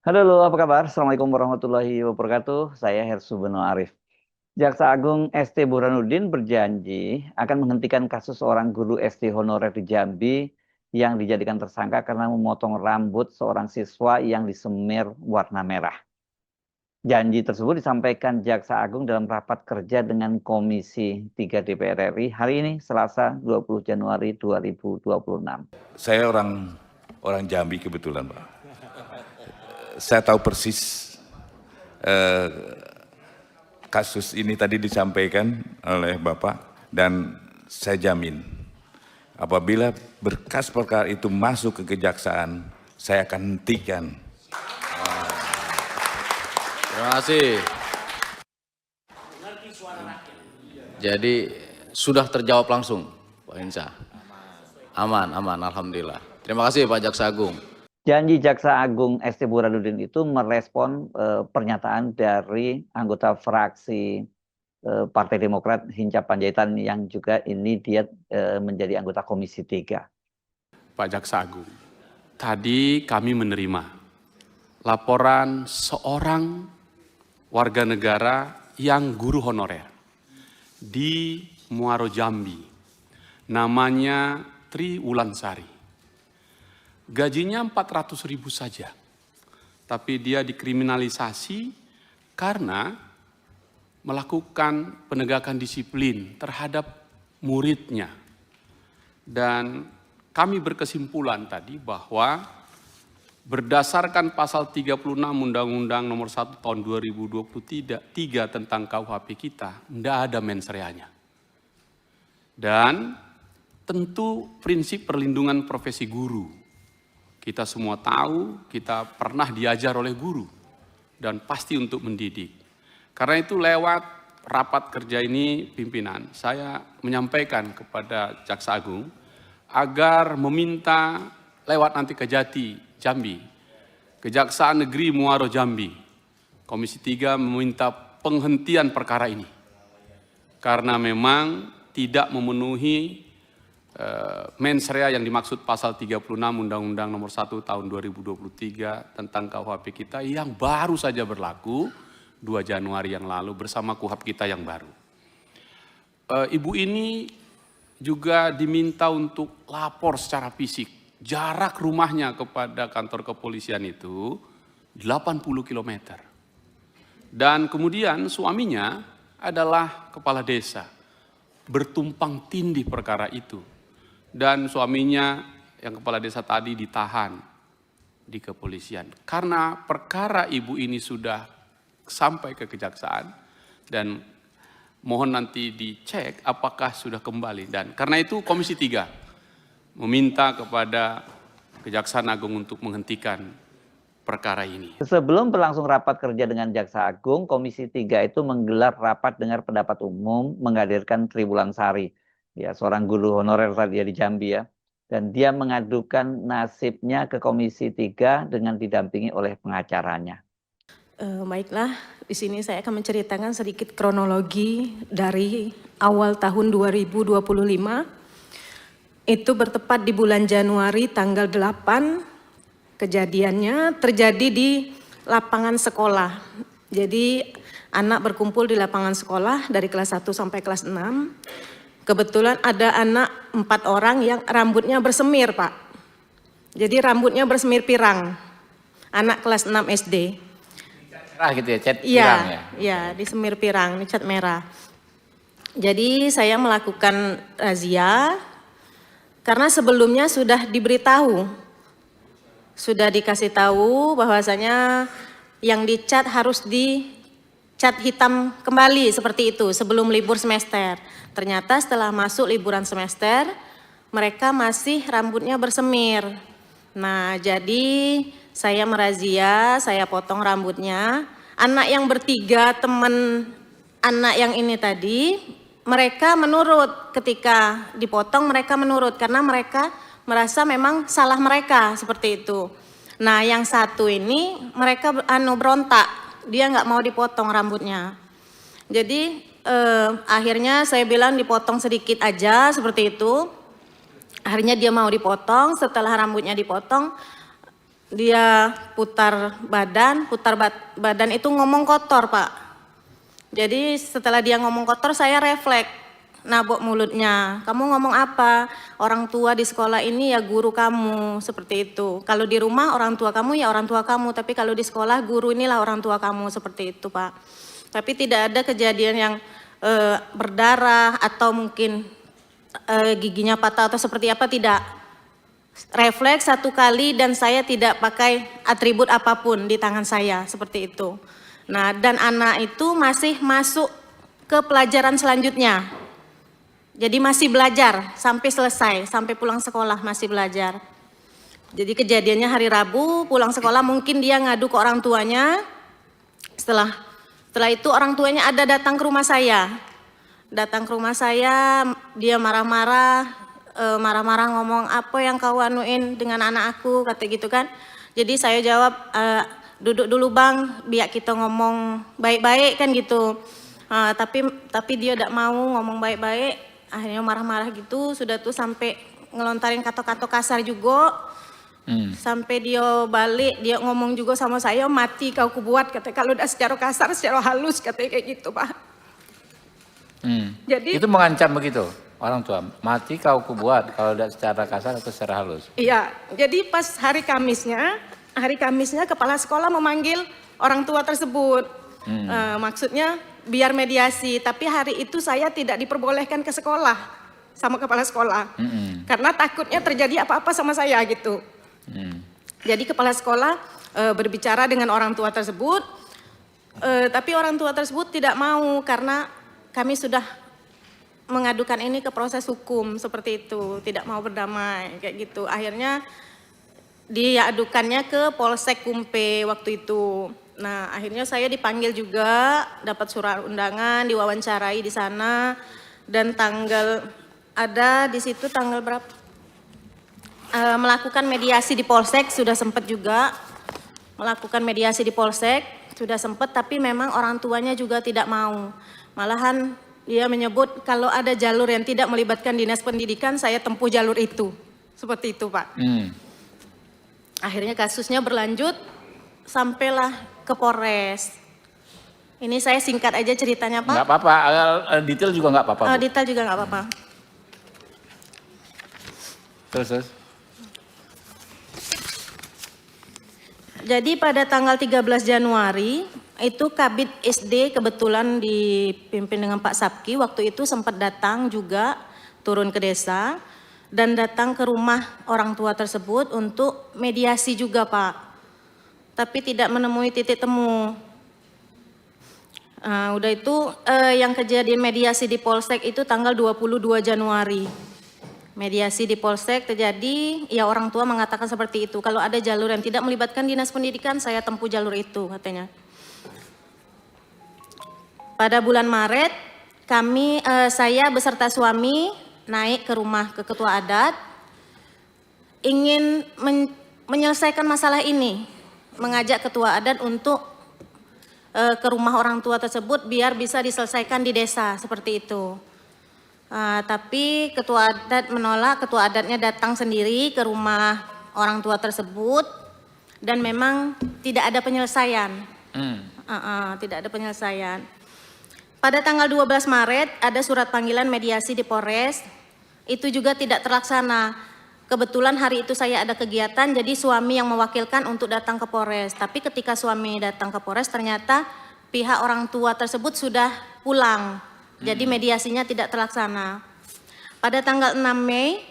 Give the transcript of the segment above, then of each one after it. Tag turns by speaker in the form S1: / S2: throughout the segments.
S1: Halo, apa kabar? Assalamualaikum warahmatullahi wabarakatuh. Saya Hersu Beno Arif. Jaksa Agung ST Burhanuddin berjanji akan menghentikan kasus seorang guru SD honorer di Jambi yang dijadikan tersangka karena memotong rambut seorang siswa yang disemir warna merah. Janji tersebut disampaikan Jaksa Agung dalam rapat kerja dengan Komisi 3 DPR RI hari ini, Selasa 20 Januari 2026.
S2: Saya orang Jambi kebetulan, Pak. Saya tahu persis kasus ini tadi disampaikan oleh Bapak, dan saya jamin apabila berkas perkara itu masuk ke kejaksaan, saya akan hentikan.
S3: Terima kasih. Jadi sudah terjawab langsung, Pak Hinsa. Aman, alhamdulillah. Terima kasih Pak Jaksa Agung.
S1: Janji Jaksa Agung ST Burhanuddin itu merespon pernyataan dari anggota fraksi Partai Demokrat Hinca Panjaitan yang juga ini dia menjadi anggota Komisi 3.
S4: Pak Jaksa Agung, tadi kami menerima laporan seorang warga negara yang guru honorer di Muaro Jambi, namanya Tri Wulansari. Gajinya 400.000 saja, tapi dia dikriminalisasi karena melakukan penegakan disiplin terhadap muridnya. Dan kami berkesimpulan tadi bahwa berdasarkan pasal 36 Undang-Undang Nomor 1 Tahun 2023 tentang KUHP kita, tidak ada mens reanya. Dan tentu prinsip perlindungan profesi guru. Kita semua tahu, kita pernah diajar oleh guru dan pasti untuk mendidik. Karena itu lewat rapat kerja ini pimpinan, saya menyampaikan kepada Jaksa Agung agar meminta lewat nanti Kejati Jambi, Kejaksaan Negeri Muaro Jambi, Komisi 3 meminta penghentian perkara ini. Karena memang tidak memenuhi mens rea yang dimaksud pasal 36 Undang-Undang Nomor 1 Tahun 2023 tentang KUHP kita yang baru saja berlaku 2 Januari yang lalu bersama KUHP kita yang baru. Ibu ini juga diminta untuk lapor secara fisik. Jarak rumahnya kepada kantor kepolisian itu 80 km. Dan kemudian suaminya adalah kepala desa. Bertumpang tindih perkara itu. Dan suaminya yang kepala desa tadi ditahan di kepolisian. Karena perkara ibu ini sudah sampai ke kejaksaan dan mohon nanti dicek apakah sudah kembali. Dan karena itu Komisi 3 meminta kepada Kejaksaan Agung untuk menghentikan perkara ini.
S1: Sebelum berlangsung rapat kerja dengan Jaksa Agung, Komisi 3 itu menggelar rapat dengar pendapat umum menghadirkan Tri Wulansari, ya seorang guru honorer tadi di Jambi ya. Dan dia mengadukan nasibnya ke Komisi 3 dengan didampingi oleh pengacaranya.
S5: Baiklah, di sini saya akan menceritakan sedikit kronologi dari awal tahun 2025. Itu bertepat di bulan Januari tanggal 8, kejadiannya terjadi di lapangan sekolah. Jadi anak berkumpul di lapangan sekolah dari kelas 1 sampai kelas 6. Kebetulan ada anak 4 orang yang rambutnya bersemir, Pak. Jadi rambutnya bersemir pirang, anak kelas 6 SD.
S3: Merah gitu ya, cat pirang ya?
S5: Iya, disemir pirang, cat merah. Jadi saya melakukan razia karena sebelumnya sudah diberitahu, sudah dikasih tahu bahwasanya yang dicat harus dicat hitam kembali seperti itu sebelum libur semester. Ternyata setelah masuk liburan semester, mereka masih rambutnya bersemir. Nah, jadi saya merazia, saya potong rambutnya. Anak yang bertiga teman anak yang ini tadi, mereka menurut ketika dipotong, mereka menurut karena mereka merasa memang salah mereka seperti itu. Nah, yang satu ini mereka berontak, dia nggak mau dipotong rambutnya. Jadi akhirnya saya bilang dipotong sedikit aja seperti itu. Akhirnya dia mau dipotong. Setelah rambutnya dipotong, dia putar badan itu ngomong kotor, Pak. Jadi setelah dia ngomong kotor, saya refleks, nabok mulutnya. Kamu ngomong apa? Orang tua di sekolah ini ya guru kamu, seperti itu. Kalau di rumah orang tua kamu ya orang tua kamu, tapi kalau di sekolah guru inilah orang tua kamu, seperti itu, Pak. Tapi tidak ada kejadian yang berdarah atau mungkin giginya patah atau seperti apa, tidak. Refleks satu kali dan saya tidak pakai atribut apapun di tangan saya, seperti itu. Nah, dan anak itu masih masuk ke pelajaran selanjutnya. Jadi masih belajar sampai selesai, sampai pulang sekolah masih belajar. Jadi kejadiannya hari Rabu, pulang sekolah mungkin dia ngadu ke orang tuanya. Setelah itu orang tuanya ada datang ke rumah saya. Datang ke rumah saya, dia marah-marah ngomong, apa yang kau anuin dengan anak aku, kata gitu kan. Jadi saya jawab, duduk dulu bang, biar kita ngomong baik-baik kan gitu. Tapi dia tidak mau ngomong baik-baik, akhirnya marah-marah gitu. Sudah tuh sampai ngelontarin kata-kata kasar juga. Sampai dia balik, dia ngomong juga sama saya, mati kau kubuat, kata. Kalau udah secara kasar, secara halus, katanya kayak gitu, Pak. Jadi
S6: itu mengancam begitu orang tua, mati kau kubuat, kalau tidak secara kasar atau secara halus.
S5: Iya, jadi pas hari Kamisnya kepala sekolah memanggil orang tua tersebut. Maksudnya biar mediasi, tapi hari itu saya tidak diperbolehkan ke sekolah sama kepala sekolah. Karena takutnya terjadi apa-apa sama saya gitu. Jadi kepala sekolah berbicara dengan orang tua tersebut, tapi orang tua tersebut tidak mau karena kami sudah mengadukan ini ke proses hukum, seperti itu, tidak mau berdamai kayak gitu. Akhirnya dia adukannya ke Polsek Kumpe waktu itu. Nah, akhirnya saya dipanggil juga, dapat surat undangan, diwawancarai di sana, dan tanggal ada di situ tanggal berapa? Melakukan mediasi di Polsek, sudah sempat juga melakukan mediasi di Polsek, sudah sempat, tapi memang orang tuanya juga tidak mau. Malahan dia menyebut kalau ada jalur yang tidak melibatkan dinas pendidikan, saya tempuh jalur itu. Seperti itu, Pak. Akhirnya kasusnya berlanjut, sampailah ke Polres. Ini saya singkat aja ceritanya, Pak.
S6: Nggak apa-apa, detail juga nggak apa-apa.
S5: Detail juga nggak apa-apa.
S6: Terus.
S5: Jadi pada tanggal 13 Januari, itu Kabid SD kebetulan dipimpin dengan Pak Sabki, waktu itu sempat datang juga, turun ke desa, dan datang ke rumah orang tua tersebut untuk mediasi juga, Pak. Tapi tidak menemui titik temu. Udah itu yang kejadian mediasi di Polsek itu tanggal 22 Januari. Mediasi di Polsek terjadi, ya orang tua mengatakan seperti itu. Kalau ada jalur yang tidak melibatkan dinas pendidikan, saya tempuh jalur itu, katanya. Pada bulan Maret, saya beserta suami naik ke rumah ke ketua adat, ingin menyelesaikan masalah ini, mengajak ketua adat untuk ke rumah orang tua tersebut biar bisa diselesaikan di desa, seperti itu. Tapi ketua adat menolak, ketua adatnya datang sendiri ke rumah orang tua tersebut dan memang tidak ada penyelesaian. Tidak ada penyelesaian. Pada tanggal 12 Maret ada surat panggilan mediasi di Polres, itu juga tidak terlaksana. Kebetulan hari itu saya ada kegiatan, jadi suami yang mewakilkan untuk datang ke Polres. Tapi ketika suami datang ke Polres ternyata pihak orang tua tersebut sudah pulang. Jadi mediasinya tidak terlaksana. Pada tanggal 6 Mei,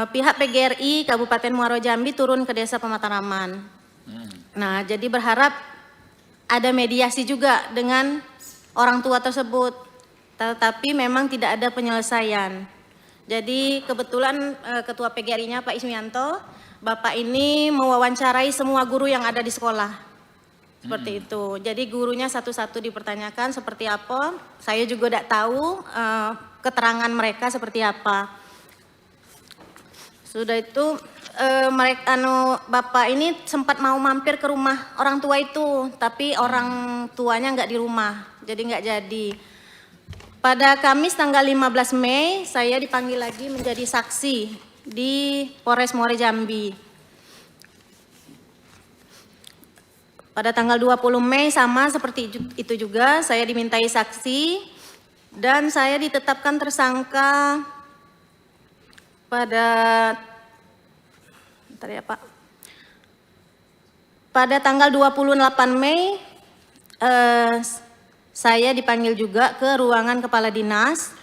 S5: pihak PGRI Kabupaten Muaro Jambi turun ke desa Pemataraman. Nah, jadi berharap ada mediasi juga dengan orang tua tersebut. Tetapi memang tidak ada penyelesaian. Jadi kebetulan Ketua PGRI-nya Pak Ismianto, Bapak ini mewawancarai semua guru yang ada di sekolah. Seperti itu. Jadi gurunya satu-satu dipertanyakan seperti apa. Saya juga tidak tahu keterangan mereka seperti apa. Sudah itu Bapak ini sempat mau mampir ke rumah orang tua itu, tapi orang tuanya nggak di rumah, jadi nggak jadi. Pada Kamis tanggal 15 Mei saya dipanggil lagi menjadi saksi di Polres Muaro Jambi. Pada tanggal 20 Mei sama seperti itu juga, saya dimintai saksi dan saya ditetapkan tersangka pada bentar ya Pak. Pada tanggal 28 Mei saya dipanggil juga ke ruangan kepala dinas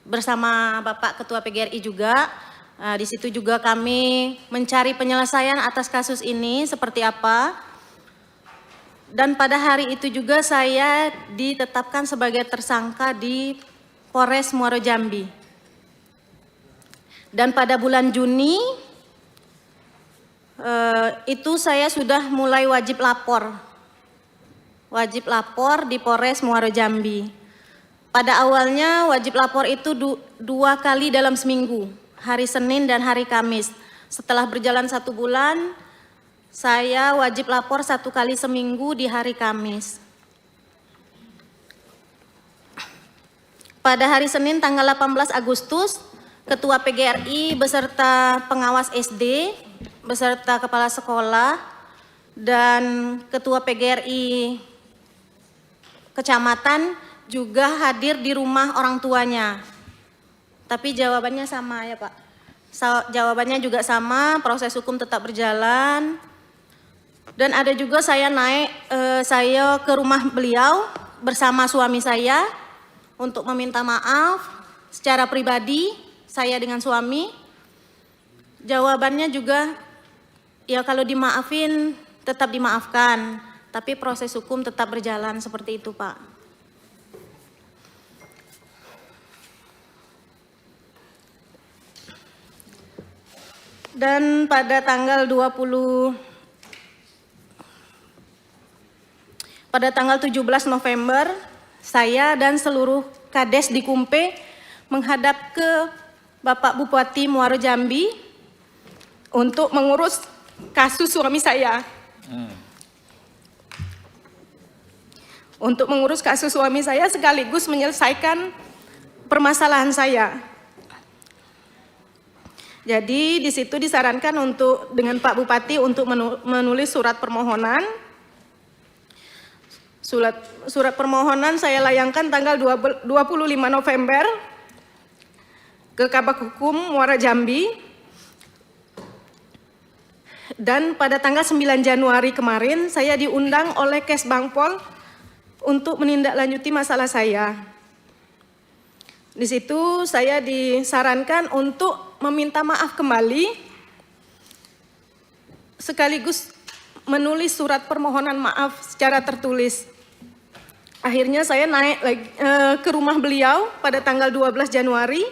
S5: bersama Bapak Ketua PGRI juga. Di situ juga kami mencari penyelesaian atas kasus ini seperti apa. Dan pada hari itu juga saya ditetapkan sebagai tersangka di Polres Muaro Jambi. Dan pada bulan Juni itu saya sudah mulai wajib lapor di Polres Muaro Jambi. Pada awalnya wajib lapor itu 2 kali dalam seminggu, hari Senin dan hari Kamis. Setelah berjalan 1 bulan, saya wajib lapor 1 kali seminggu di hari Kamis. Pada hari Senin tanggal 18 Agustus, Ketua PGRI beserta pengawas SD, beserta kepala sekolah, dan Ketua PGRI Kecamatan juga hadir di rumah orang tuanya. Tapi jawabannya sama ya Pak. Jawabannya juga sama, proses hukum tetap berjalan. Dan ada juga saya saya ke rumah beliau bersama suami saya untuk meminta maaf secara pribadi, saya dengan suami. Jawabannya juga, ya kalau dimaafin tetap dimaafkan, tapi proses hukum tetap berjalan seperti itu Pak. Dan pada tanggal 17 November, saya dan seluruh Kades di Kumpe menghadap ke Bapak Bupati Muaro Jambi untuk mengurus kasus suami saya. Untuk mengurus kasus suami saya sekaligus menyelesaikan permasalahan saya. Jadi di situ disarankan dengan Pak Bupati untuk menulis surat permohonan. Surat permohonan saya layangkan tanggal 25 November ke Kabak Hukum Muara Jambi. Dan pada tanggal 9 Januari kemarin saya diundang oleh Kesbangpol untuk menindaklanjuti masalah saya. Di situ saya disarankan untuk meminta maaf kembali sekaligus menulis surat permohonan maaf secara tertulis. Akhirnya saya naik lagi ke rumah beliau pada tanggal 12 Januari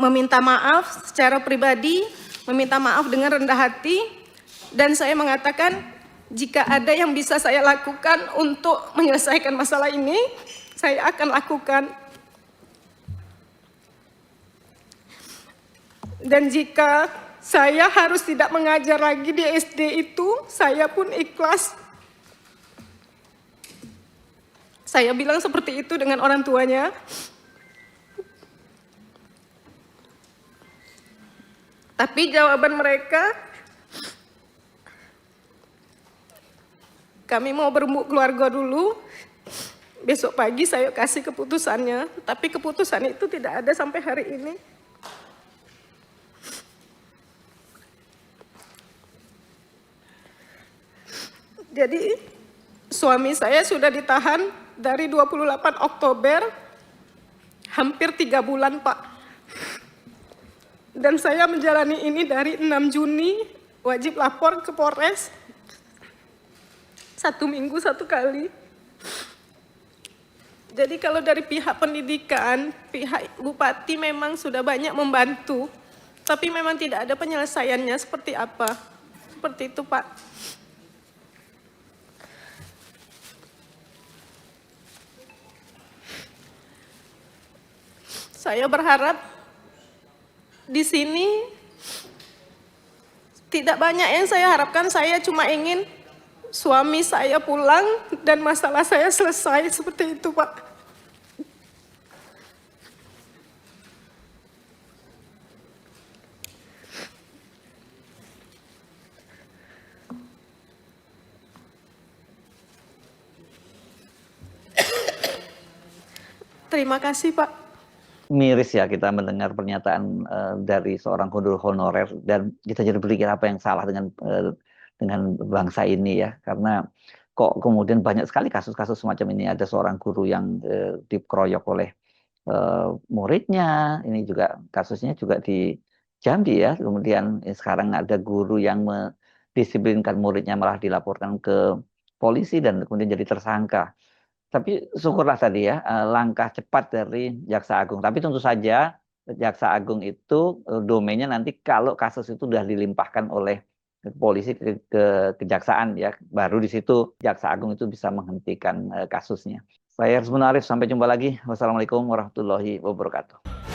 S5: meminta maaf secara pribadi, meminta maaf dengan rendah hati, dan saya mengatakan jika ada yang bisa saya lakukan untuk menyelesaikan masalah ini, saya akan lakukan. Dan jika saya harus tidak mengajar lagi di SD itu, saya pun ikhlas. Saya bilang seperti itu dengan orang tuanya. Tapi jawaban mereka, kami mau berembuk keluarga dulu, besok pagi saya kasih keputusannya. Tapi keputusan itu tidak ada sampai hari ini. Jadi suami saya sudah ditahan dari 28 Oktober, hampir 3 bulan Pak. Dan saya menjalani ini dari 6 Juni, wajib lapor ke Polres, 1 minggu 1 kali. Jadi kalau dari pihak pendidikan, pihak Bupati memang sudah banyak membantu, tapi memang tidak ada penyelesaiannya seperti apa. Seperti itu Pak. Saya berharap di sini tidak banyak yang saya harapkan, saya cuma ingin suami saya pulang dan masalah saya selesai seperti itu Pak. Terima kasih Pak.
S1: Miris ya kita mendengar pernyataan dari seorang guru honorer dan kita jadi berpikir apa yang salah dengan bangsa ini ya, karena kok kemudian banyak sekali kasus-kasus semacam ini. Ada seorang guru yang dikeroyok oleh muridnya, ini juga kasusnya juga di Jambi ya. Kemudian sekarang ada guru yang mendisiplinkan muridnya malah dilaporkan ke polisi dan kemudian jadi tersangka. Tapi syukurlah tadi ya, langkah cepat dari Jaksa Agung. Tapi tentu saja Jaksa Agung itu domainnya nanti kalau kasus itu sudah dilimpahkan oleh polisi ke kejaksaan ya, baru di situ Jaksa Agung itu bisa menghentikan kasusnya. Saya Hersman Arif, sampai jumpa lagi. Wassalamualaikum warahmatullahi wabarakatuh.